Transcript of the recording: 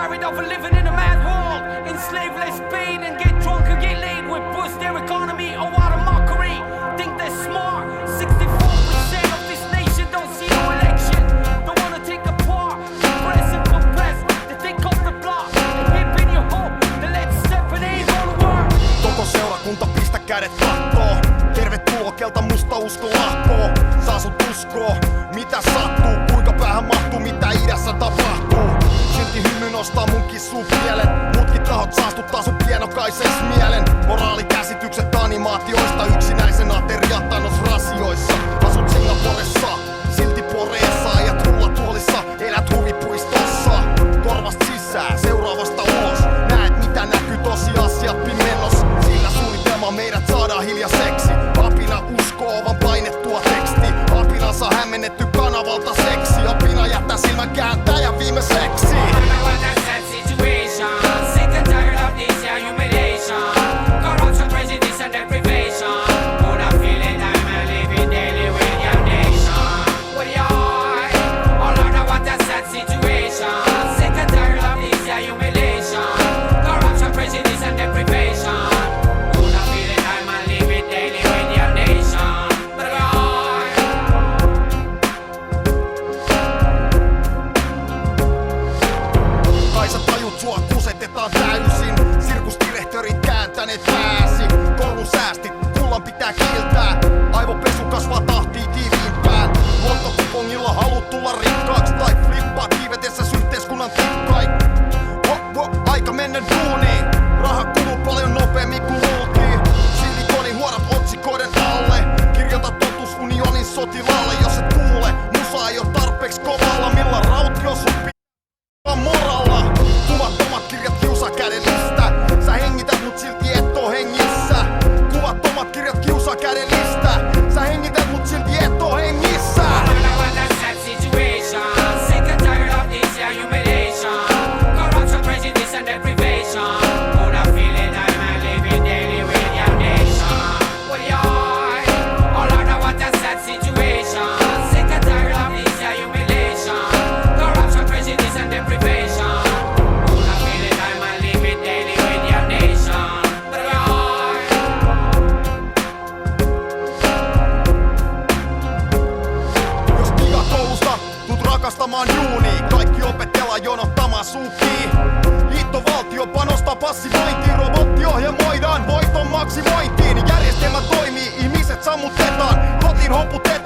tired of living in a mad world, enslaved less pain and get drunk and get laid with boost their economy. Oh, what a mockery! Think they're smart. 64% of this nation don't see no election. Don't wanna take a part. Press and compress. They think off the block. They hip in your hope. They let Stephen A. go to work. Koko seurakunta pistä kädet kattoo. Tervetuloa kelta musta usko lahkoo. Saa sut uskoo, mitä sattuu, kuinka päähän mahtuu, mitä idässä tapahtuu. Silti hymy nostaa munkin sun pielen. Mutkin tahot saastuttaa sun pienokaisens mielen. Moraalikäsitykset animaatioista, yksinäisen ateriat annos rasioissa. Asut Singaporessa, silti Poreessa, ajat rullatuolissa, elät huvipuistossa. Korvast sisään, seuraavasta ulos. Näet mitä näkyy tosiasiat pimennos. Sillä suunnitelma meidät saadaan hiljaiseksi. Apina uskoo vaan painettua teksti. Apinansa hämmennetty kanavalta seksi. Apina jättää silmän kääntää ja viimeiseksi. Sua kusetetaan täysin, sirkusdirektorit kääntäneet pääsi. Korun säästit, kullan pitää kiiltää. Aivopesu kasvaa tahtiin tiiviimpään. Luottokupongilla haluut tulla rikkaaksi tai flippaa kiivetessä yhteiskunnan tikkain. Aika mennä duuniin, raha kuluu paljon nopeammin kuin luultiin. Silikonin huorat otsikoiden alle, kirjoita totuus unionin sotilaalle. Jos et kuule, musa ei oo tarpeeksi kovalla, millä rautio sun pitää moralla. Kuvattomat kirjat kiusaa kädellistä. Sä hengität mut silti et oo hengissä. Kuvattomat kirjat kiusaa kädellistä. Sä hengität mut silti et oo hengissä. Rakastamaan duunia, kaikki opetella jonottamaan suukiin. Liittovaltio panostaa passivointiin, robottiohjelmoidaan voiton maksimointiin. Järjestelmä toimii, ihmiset sammutetaan, kotiin hoputetaan.